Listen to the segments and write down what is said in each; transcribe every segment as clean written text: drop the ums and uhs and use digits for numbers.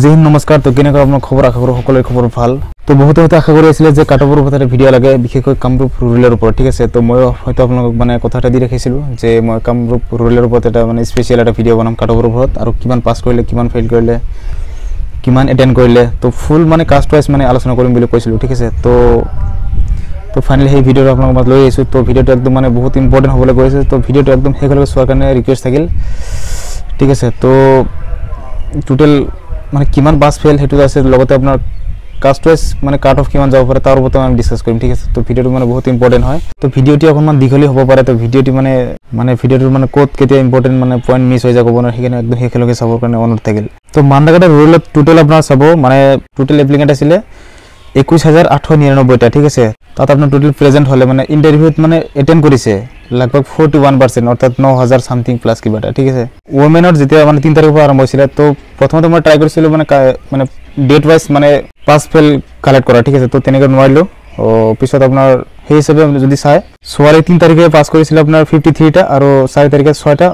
জয় নমস্কাৰ তো কেনেকৈ আপোনাৰ খবৰ আশা কৰো সকলোৰে খবৰ ভাল তো বহুত আশা কৰি আছিল যে কাটবৰ ওপৰত ভিডিও লাগে বিশেষকৈ কামৰূপ ৰুৰালৰ ওপৰত ঠিক আছে তো মই হয়তো আপোনাক মানে কথা এটা দি ৰাখিছিলো যে মই কামৰূপ ৰুৰালৰ ওপৰত এটা মানে স্পেশাল এটা ভিডিও বনাম কাটবৰ ওপৰত আৰু কিমান পাস কৰিলে কিমান ফেইল কৰিলে কিমান এটেন্ড কৰিলে তো ফুল মানে কাস্ট ওয়াইজ মানে আলোচনা কৰিম বুলি কৈছিলো ঠিক আছে তো ফাইনালি এই ভিডিওটো আপোনাক মই লৈ আহিছো তো ভিডিওটো একদম মানে বহুত ইম্পৰ্টেন্ট হ'বলৈ গৈছে তো ভিডিওটো একদম শেষলৈকে চোৱাৰ কাৰণে ৰিকুৱেষ্ট থাকিল ঠিক আছে তো টোটাল মানে কিমান বাস ফেল হেতু আছে লগতে আপোনাৰ কাস্ট ওয়াইজ মানে কাট অফ কিমান যাব পাৰে তাৰ ওপৰত আমি ডিসকাস কৰিম ঠিক আছে তো ভিডিওটো মানে বহুত ইম্পৰ্টেন্ট হয় তো ভিডিওটি অকমান দীঘলী হ'ব পাৰে তো ভিডিওটি মানে ভিডিওটোৰ মানে কোড কেতিয়া ইম্পৰ্টেন্ট মানে পইণ্ট মিস হৈ যাব না হেখিনি একদম হেখলকে চাবৰ কাৰণে অনুৰোধ থাকিল তো মানদাগাটা ৰুৰাল টোটাল আপোনাৰ চাব মানে টোটাল এপ্লিকেন্ট আছিল 21899 টা ঠিক আছে তাত আপোনাৰ টোটাল প্ৰেজেন্ট হলে মানে ইন্টাৰভিউত মানে এটেন্ড কৰিছে लगभग 41% অৰ্থাৎ 9000 সামথিং প্লাস কিবাটা ঠিক আছে ওমেনৰ যেতিয়া মানে 3 তাৰিখৰ পৰা আৰম্ভ হৈছিল তো প্ৰথমতে মই ট্ৰাই কৰিছিল মানে ডেট ওয়াইজ মানে পাস ফেল কালেক্ট কৰা ঠিক আছে তো তেনেকৈ নোৱাৰিলো ও পিছত আপোনাৰ সেই হিচাপে যদি চাই সোৱালে 3 তাৰিখে পাস কৰিছিল আপোনাৰ 53 টা আৰু 4 তাৰিখে 6 টা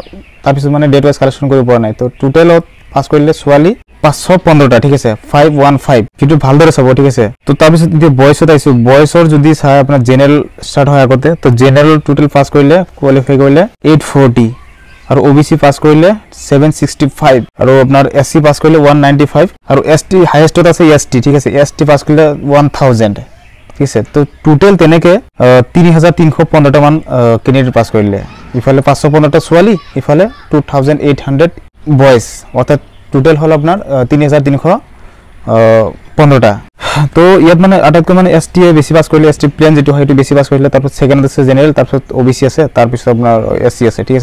তাৰ পিছত মানে ডেট ওয়াইজ কালেকশন কৰিব পৰা নাই তো টোটালত পাস কৰিলে সোৱালি 515 টা ঠিক আছে 515 যেটো ভালদৰে চাব ঠিক আছে তো তাৰ পিছত এতিয়া বয়সত আইছো বয়সৰ যদি চাই আপোনাৰ জেনাৰেল স্টাৰ্ট হয় আগতে তো জেনাৰেল টোটাল পাস কৰিলে কোয়ালিফাই কৰিলে 840 আৰু ওবিসি পাস কৰিলে 765 আৰু আপোনাৰ এসসি পাস কৰিলে 195 আৰু এসটি হাইয়েস্টত আছে এসটি ঠিক আছে এসটি পাস কৰিলে 1000 ঠিক আছে তো টোটাল তেনেকে 3315 টা মান ক্যান্ডিডেট পাস কৰিলে ইফালে 515 টা সোৱালি ইফালে 2800 বয়স অৰ্থাৎ টোটাল হল আপনার 3315 টা তো ইয়াত মানে আটাইতকৈ মানে এসটি বেছি পাস কৰিলে এসটি প্লেন যেটো হয় এটো বেছি পাস কৰিলে তাৰপিছত সেকেন্ড আছে জেনাৰেল তাৰপিছত ওবিসি আছে তাৰপিছত আপোনাৰ এসসি আছে ঠিক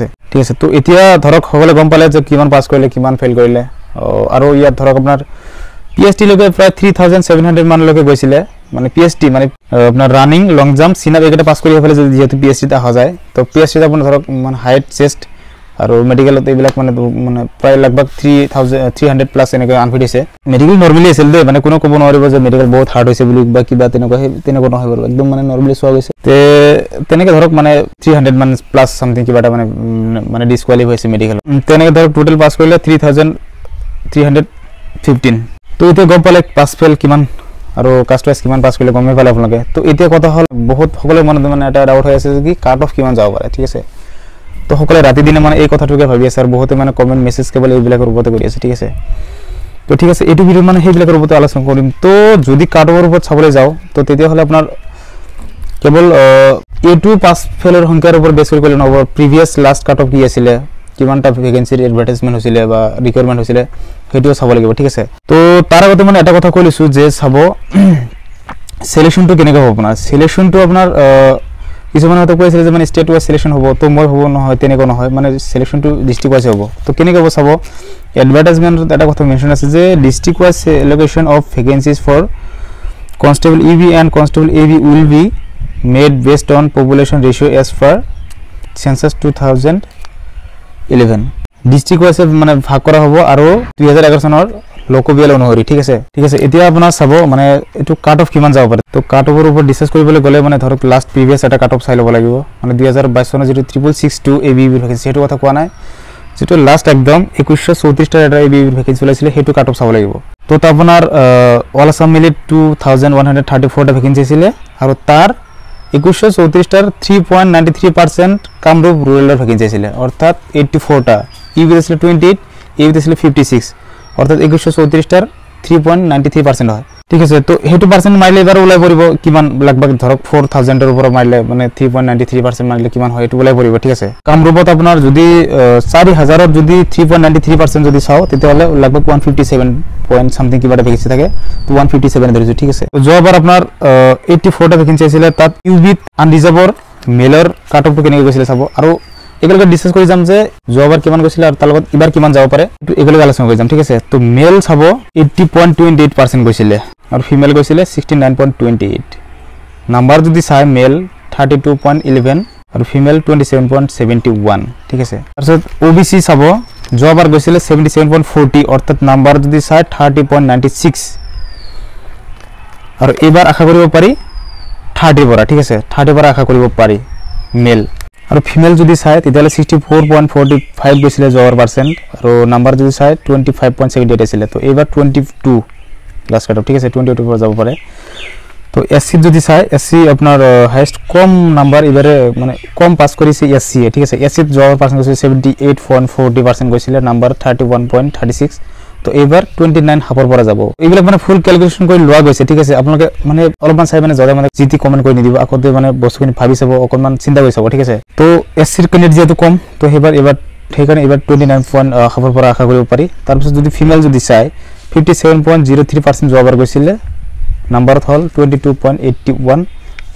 আছে তো এতিয়া ধৰক সকলে গম পালে যে কিমান পাস কৰিলে কিমান ফেল কৰিলে আৰু ইয়াত ধৰক আপোনাৰ পিএসটি লগে প্ৰায় 3700 মান লগে গৈছিলে মানে পিএসটি মানে আপোনাৰ ৰানিং লং জাম্প সিনাপ একেটা পাস কৰি হলে যদি যেটো পিএসটি টা হৈ যায় তো পিএসটি আপোনাৰ ধৰক মানে হাইট চেষ্ট আৰু মেডিকেলত এইবিলাক মানে প্ৰায় লগভগ 300 প্লাস এনেকৈ আনফিট হৈছে মেডিকেল নৰমালি আছিল দে মানে কোনো ক'ব নোৱাৰিব যে মেডিকেল বহুত হাৰ্ড হৈছে বুলি বা কিবা তেনেকুৱা নহয় বাৰু একদম মানে নৰমালি সোৱা গৈছে তে তেনেকৈ ধৰক মানে 300 মান প্লাস সামথিং কিবাটা মানে ডিসকুয়ালিফাই হৈছে মেডিকেল তেনেকৈ ধৰক টোটাল পাস কৰিলে 3315 তো এতিয়া গম পালে পাস ফেল কিমান আৰু কাস্ট ওয়াইজ কিমান পাস কৰিলে গমে পালে আপোনালোকে তো এতিয়া কথা হল বহুত সকলে মনত মানে এটা ডাউট হৈ আছে যে কি কাট অফ কিমান যাব পাৰে ঠিক আছে তো সকলে ৰাতি দিনে মানে এই কথাটোকে ভাবি আছে আৰু বহুতে মানে কমেন্ট মেসেজ কেবল এইবিলাকৰ ওপৰতে কৰি আছে ঠিক আছে তো ঠিক আছে এটো ভিডিও মানে সেইবিলাকৰ ওপৰতে আলোচনা কৰিম তো যদি কাটৰ ওপৰত চাবলৈ যাও তো তেতিয়া হলে আপোনাৰ কেবল এটো পাস ফেলৰ সংখ্যাৰ ওপৰত বেছ কৰি নহব প্ৰিভিয়াস লাষ্ট কাট অফ কি আছিল কিমানটা ভ্যাকেন্সিৰ এডভাৰটাইজমেন্ট হৈছিল বা ৰিকোয়াৰমেন্ট হৈছিল হেটো চাব লাগিব ঠিক আছে তো তাৰ আগতে মানে এটা কথা কৈলিছো যে চাব সিলেকশনটো কেনেকৈ হ'ব আপোনাৰ সিলেকশনটো আপোনাৰ কিছুমান হয়তো কৈছিল যে মানে স্টেট ওয়াইজ সিলেকশন হ'ব তো মই ভাবো নহয় তেনেকৈ নহয় মানে সিলেকশনটো ডিস্ট্রিক্ট ওয়াইজ হ'ব তো কেনেকৈ হ'ব চাব এডভাৰটাইজমেন্টত এটা কথা মেনশন আছে যে district wise allocation of vacancies for constable EB and constable AB will be made based on population ratio as per census 2011 district wise মানে ভাগ কৰা হ'ব আৰু 2011 চনৰ লোকবিয়াল অনুসৰি ঠিক আছে এতিয়া আপোনাৰ চাব মানে এটো কাট অফ কিমান যাব পাৰে তো কাট অফৰ ওপৰত ডিসকাস কৰিবলৈ গলে মানে ধৰক লাষ্ট প্ৰিভিয়াস এটা কাট অফ চাই লব লাগিব মানে 2022 চনৰ যেটো 6662 এবিবি ভ্যাকেন্সি হেতু কথা কোৱা নাই যেটো লাষ্ট একদম 2134 টা এটা এবিবি ভ্যাকেন্সি ওলাইছিল হেতু কাট অফ চাব লাগিব তো আপোনাৰ অল আসাম মিলি 2134 টা ভ্যাকেন্সি আছিল আৰু তাৰ 2134 টাৰ 3.93% কামৰূপ ৰুৰালৰ ভ্যাকেন্সি আছিল অৰ্থাৎ 84 টা ইবি আছিল 28 এবিবি আছিল 56 অর্থাৎ 2134 টার 3.93% হয় ঠিক আছে তো হেতু পার্সেন্ট মাইলে এবাৰ ওলাই পৰিব কিমান লগভগ ধৰক 4000 এৰ উপৰ মাইলে মানে 3.93% মাইলে কিমান হয় এটো ওলাই পৰিব ঠিক আছে কামৰূপত আপোনাৰ যদি 4000 ৰ যদি 3.93% যদি চাও তেতিয়া হলে লগভগ 157 পয়েন্ট সামথিং কিবাটা ভ্যাকেন্সি থাকে তো 157 ধৰিছো ঠিক আছে তো যোৱাবাৰ আপোনাৰ 84 টা ভ্যাকেন্সি আছিল তাত ইউবিত আনৰিজাৰ্ভৰ মেলৰ কাট অফ কেনেকৈ গৈছিল চাব আৰু এগুলোকে ডিসকাস কৰি যাম যে যোৱাবাৰ কিমান গৈছিল আৰু তাৰ লগত ইবাৰ কিমান যাব পাৰে তো এগুলোকে আলোচনা কৰি যাম ঠিক আছে তো মেল চাব 80.28% গৈছিল আৰু ফিমেল গৈছিল 69.28 নাম্বাৰ যদি চাই মেল 32.11 আৰু ফিমেল 27.71 ঠিক আছে তাৰপিছত ওবিসি চাব যোৱাবাৰ গৈছিল 77.40 অৰ্থাৎ নাম্বাৰ যদি চাই 30.96 আৰু এবাৰ আশা কৰিব পাৰি 30 পৰা ঠিক আছে 30 পৰা আশা কৰিব পাৰি মেল আৰু ফিমেল যদি চাই তেতিয়াহ'লে 64.45 গৈছিলে যোৱাৰ পাৰ্চেণ্ট আৰু নাম্বাৰ যদি চাই 25.78 আছিলে তো এইবাৰ 22 লাষ্ট কাট অফ ঠিক আছে 22 পৰা যাব পাৰে তো এসসি যদি চাই এসসি আপোনাৰ হাইয়েস্ট কম নাম্বাৰ এবাৰে মানে কম পাস কৰিছে এসসি ঠিক আছে এসসি যোৱাৰ পাৰ্চেণ্ট গৈছে 78.40% গৈছিলে নাম্বাৰ 31.36 তো এইবাৰ 29 হাফৰ পৰা যাব এইবিলাক মানে ফুল ক্যালকুলেশন কৰি লোৱা গৈছে ঠিক আছে আপোনালোকে মানে অলপমান চাই মানে জৰা মানে জিটি কমেন্ট কৰি নিদিব আকতে মানে বস্তুখিনি ভাবি চাব অকমান চিন্তা কৰি চাব ঠিক আছে তো এসসিৰ ক্যান্ডিডেট যেটো কম তো এবাৰ সেইকাৰণে এবাৰ 29 হাফৰ পৰা আশা কৰিব পাৰি তাৰ পিছত যদি ফিমেল যদি চাই 57.03% যোৱাবাৰ গৈছিলে নাম্বাৰত হল 22.81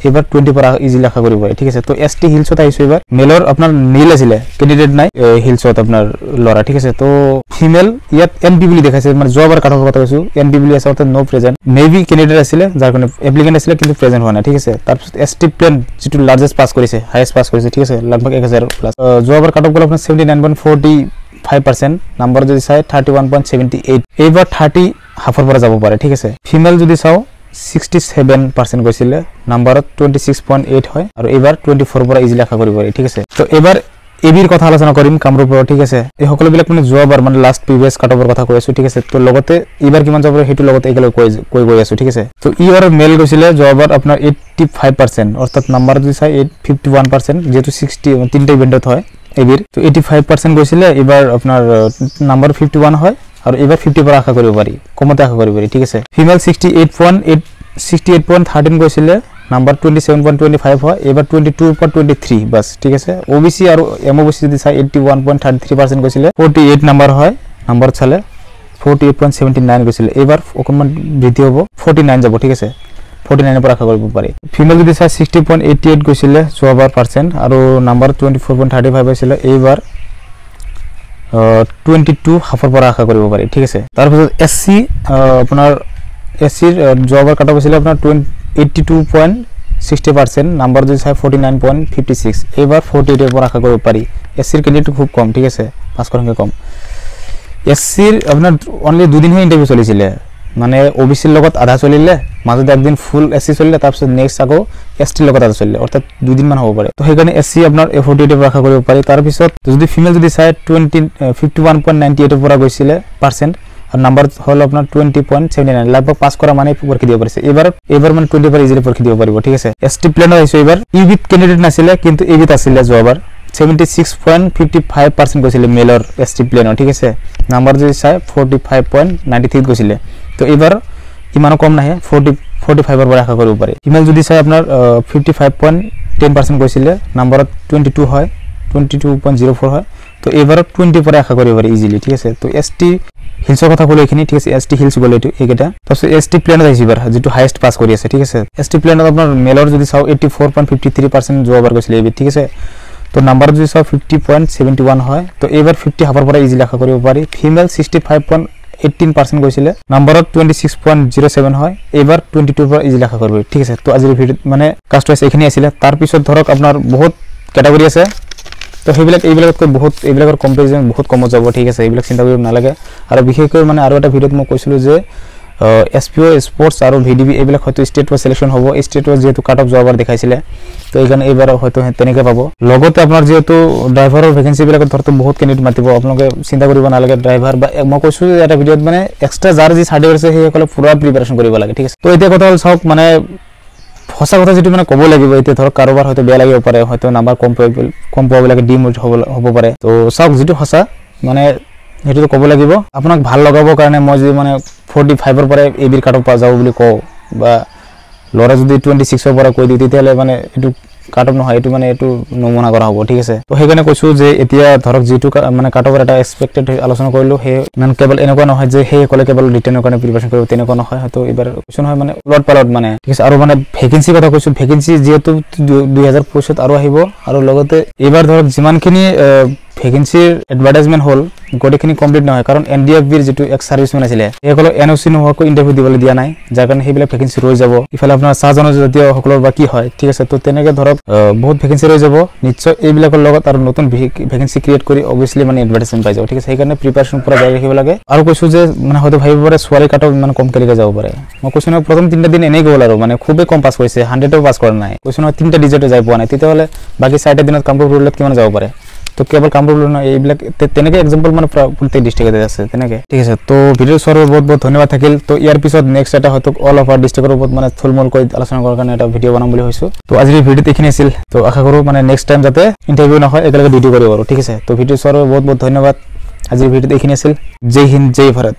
এবাৰ 20 পৰা ইজিলি আশা কৰিব পাৰি ঠিক আছে তো এসটি হিলছত আইছো এবাৰ মেলৰ আপোনাৰ নীল আছিল ক্যান্ডিডেট নাই হিলছত আপোনাৰ লৰা ঠিক আছে তো ফিমেল ইয়াত এনপি বুলি দেখাইছে মানে যোৱাবাৰ কাটৰ কথা কৈছো এনপি বুলি আছে অৰ্থাৎ নো প্ৰেজেন্ট মেবি ক্যান্ডিডেট আছিল যাৰ কাৰণে এপ্লিকেন্ট আছিল কিন্তু প্ৰেজেন্ট হোৱা নাই ঠিক আছে তাৰ পিছত এসটি প্লেন যেটো লাৰ্জেস্ট পাস কৰিছে হাইয়েস্ট পাস কৰিছে ঠিক আছে লগভগ 1000 প্লাস যোৱাবাৰ কাটৰ গল আপোনাৰ 79.45% নাম্বাৰ যদি চাই 31.78 এইবাৰ 30 হাফৰ পৰা যাব পাৰে ঠিক আছে ফিমেল যদি চাও 67% গৈছিলে নাম্বাৰত 26.8 হয় আৰু এবাৰ 24 পৰা ইজিলি আশা কৰিব পাৰি ঠিক আছে তো এবাৰ এবিৰ কথা আলোচনা কৰিম কামৰূপৰ ঠিক আছে এই সকলো বিলাক মানে যোৱাবাৰ মানে লাষ্ট প্ৰিভিয়াস কাটঅফৰ কথা কৈ আছো ঠিক আছে তো লগতে এবাৰ কিমান যাব হেতু লগতে একেলৈ কৈ আছো ঠিক আছে তো ইয়ৰ মেল গৈছিলে যোৱাবাৰ আপোনাৰ 85% অৰ্থাৎ নাম্বাৰ যদি চাই 51% যেটো 60 তিনটা ইভেন্টত হয় এবিৰ তো 85% গৈছিলে এবাৰ আপোনাৰ নাম্বাৰ 51 হয় আৰু এবাৰ 50 পৰা আশা কৰিব পাৰি কমতে আশা কৰিব পাৰি ঠিক আছে ফিমেল 68.13 গৈছিলে নাম্বাৰ 27.25 হয় এবাৰ 22.23 বাস ঠিক আছে ওবিসি আৰু এমওবিসি যদি চাই 81.33% গৈছিলে 48 নাম্বাৰ হয় নাম্বাৰ চালে 48.79 গৈছিলে এবাৰ অকমান বৃদ্ধি হ'ব 49 যাব ঠিক আছে 49 পৰা আশা কৰিব পাৰি ফিমেল যদি চাই 60.88 গৈছিলে যোৱাবাৰ পাৰ্চেন্ট আৰু নাম্বাৰ 24.35 হৈছিলে এবাৰ 22 হাফৰ পৰা আশা কৰিব পাৰি ঠিক আছে তাৰ পিছত এসসি আপোনাৰ এসসিৰ যোৱাবাৰ কাটা হৈছিলে আপোনাৰ 82.60% নাম্বাৰ যদি চাই 49.56 এবাৰ 48 পৰা আশা কৰিব পাৰি এসসিৰ ক্যান্ডিডেট খুব কম ঠিক আছে 5 সংখ্যা কম এসসিৰ আপোনাৰ অনলি দুদিন হে ইন্টাৰভিউ চলিছিলে মানে ওবিসিৰ লগত আধা চলিলে মাজত একদিন ফুল এসসি চলিলে তাৰ পিছত নেক্সট আকৌ এসটি লগত আধা চলিলে অৰ্থাৎ দুদিন মান হ'ব পাৰে তো সেইকাৰণে এসসি আপোনাৰ 48 পৰা আশা কৰিব পাৰি তাৰ পিছত যদি ফিমেল যদি চাই 51.98 পৰা গৈছিলে পাৰ্চেন্ট আৰু নাম্বাৰ হল আপোনাৰ 20.79 লগভগ পাস কৰা মানে পৰীক্ষা দিব পাৰিছে এবাৰ মানে 20 পৰা ইজিলি পৰীক্ষা দিব পাৰিব ঠিক আছে এসটি প্লেনৰ আহিছে এবাৰ ইবিট ক্যান্ডিডেট নাছিলে কিন্তু ইবিট আছিল যোৱাবাৰ 76.55% গৈছিলে মেলৰ এসটি প্লেনৰ ঠিক আছে নাম্বাৰ যদি চাই 45.93 গৈছিলে তো এবাৰ ইমানো কম নাহে 45 পৰা আশা কৰিব পাৰি ফিমেল যদি চাই আপোনাৰ 55.10% গৈছিলে নাম্বাৰত 22 হয় 22.04 হয় তো এবাৰ 20 পৰা আশা কৰিব পাৰি ইজিলি ঠিক আছে তো এসটি হিলছৰ কথা কলো এখিনি ঠিক আছে এসটি হিলছ গলে এটো এইকেটা তাৰপিছত এসটি প্লেনত আহিছে এবাৰ যেটো হাইয়েস্ট পাস কৰি আছে ঠিক আছে এসটি প্লেনত আপোনাৰ মেলৰ যদি চাও 84.53% যোৱাবাৰ গৈছিলে এই ঠিক আছে তো নাম্বাৰ যদি চাও 50.71 হয় তো এবাৰ 50 হাফৰ পৰা ইজিলি আশা কৰিব পাৰি ফিমেল 65.18% গৈছিলে নাম্বাৰত 26.07 হয় এবাৰ 22 পৰা ইজিলি আশা কৰিব ঠিক আছে তো আজিৰ ভিডিঅ মানে কাষ্ট ওয়াইজ এখিনি আছিল তাৰ পিছত ধৰক আপোনাৰ বহুত ক্যাটাগৰী আছে তো এইবিলাকতকৈ বহুত এইবিলাকৰ কম্পাৰিজন বহুত কম যাব ঠিক আছে এইবিলাক চিন্তা কৰিব নালাগে আৰু বিশেষকৈ মানে আৰু এটা ভিডিঅত মই কৈছিলো যে এসপিও স্পোৰ্টস আৰু ভিডিবি এইবিলাক হয়তো স্টেট ওয়াইজ সিলেকশন হ'ব স্টেট ওয়াইজ যেটো কাট অফ যোৱাবাৰ দেখাইছিলে তো এইখানে এইবাৰ হয়তো তেনেকৈ পাব লগতে আপোনাৰ যেটো ড্ৰাইভাৰৰ ভ্যাকেন্সি বিলাক ধৰতে বহুত ক্যান্ডিডেট মাতিব আপোনালোকে চিন্তা কৰিব নালাগে ড্ৰাইভাৰ বা মই কৈছো যে এটা ভিডিঅত মানে এক্সট্ৰা যাৰ যি সাৰ্টিফিকেট আছে সেইসকলে পুৰা প্ৰিপাৰেচন কৰিব লাগে ঠিক আছে তো এতিয়া কথা হল চাওক মানে ফসা কথা যেটো মানে ক'ব লাগিব এতিয়া ধৰক কাৰোবাৰ হয়তো বেয়া লাগিব পাৰে হয়তো নাম্বাৰ কম পাবলৈকে ডিমোট হ'ব পাৰে তো চাওক যেটো ফসা মানে হেতু ক'ব লাগিব আপোনাক ভাল লগাবৰ কাৰণে মই যে মানে 45 ৰ পৰা এবিৰ কাট অফ পা যাও বুলি কও বা লৰা যদি 26 ৰ পৰা কৈ দি তেতিয়ালে মানে এটো কাট অফ নহয় এটো মানে এটো নমুনা কৰা হ'ব ঠিক আছে তো সেইকাৰণে কৈছো যে এতিয়া ধৰক যেটো মানে কাট অফৰ এটা এক্সপেক্টেড আলোচনা কৰিলো হে মানে কেৱল এনেকুৱা নহয় যে হে কলে কেৱল ৰিটেনৰ কাৰণে প্ৰিপাৰেচন কৰিব তেনেকুৱা নহয় হয়তো এবাৰ কোৱেশ্চন হয় মানে লট পালট মানে ঠিক আছে আৰু মানে ভ্যাকেন্সি কথা কৈছো ভ্যাকেন্সি যেটো 2025 ত আৰু আহিব আৰু লগতে এবাৰ ধৰক যিমানখিনি ভেকেঞ্চিৰ এডভাৰটাইজমেণ্ট হ'ল গোটেইখিনি কমপ্লিট নহয় কাৰণ NDFBৰ যিটো এক চাৰ্ভিচমেন আছিলে সেইসকলক NOC নোহোৱাকৈ ইণ্টাৰভিউ দিবলৈ দিয়া নাই যাৰ কাৰণে সেইবিলাক ভেকেঞ্চি ৰৈ যাব ইফালে আপোনাৰ চাহ জনজাতীয় সকলৰ বা কি হয় ঠিক আছে তো তেনেকৈ ধৰক বহুত ভেকেঞ্চি ৰৈ যাব নিশ্চয় এইবিলাকৰ লগত আৰু নতুন ভেকেঞ্চি ক্ৰিয়েট কৰি অবভিয়াছলি মানে এডভাৰটাইজমেণ্ট পাই যাব ঠিক আছে সেইকাৰণে প্ৰিপাৰেশ্যন পুৰা জাৰি ৰাখিব লাগে আৰু কৈছোঁ যে মানে হয়তো ভাবিব পাৰে ছোৱালী কাটক ইমান কম কেনেকৈ যাব পাৰে মই কৈছোঁ নহয় প্ৰথম 3টা দিন এনেই গ'ল আৰু মানে খুবেই কম পাছ কৰিছে 100ও পাছ কৰা নাই কৈছোঁ নহয় 3টা ডিজিটে যাই পোৱা নাই তেতিয়াহ'লে বাকী 4টা দিনত কামৰূপ ৰুৰেলত কিমান যাব পাৰে তো কেৱল কামৰূপ ৰুৰেল নহয় এইবিলাক তেনেকৈ এক্সাম্পল মানে প্ৰত্যেক ডিষ্ট্ৰিক্টতে আছে তেনেকৈ ঠিক আছে তো ভিডিঅ' চোৱাৰ বহুত বহুত ধন্যবাদ থাকিল তো ইয়াৰ পিছত নেক্সট এটা হয়তো অল অভাৰ ডিষ্ট্ৰিক্টৰ ওপৰত মানে থুলমূলকৈ আলোচনা কৰাৰ কাৰণে এটা ভিডিঅ' বনাম বুলি ভাবিছোঁ তো আজিৰ ভিডিঅ'ত এইখিনি আছিল তো আশা কৰোঁ মানে নেক্সট টাইম যাতে ইণ্টাৰভিউ নহয় একেলগে ডিউটি কৰিব পাৰোঁ ঠিক আছে তো ভিডিঅ' চোৱাৰ বহুত বহুত ধন্যবাদ আজিৰ ভিডিঅ'ত এইখিনি আছিল জয় হিন্দ জয় ভাৰত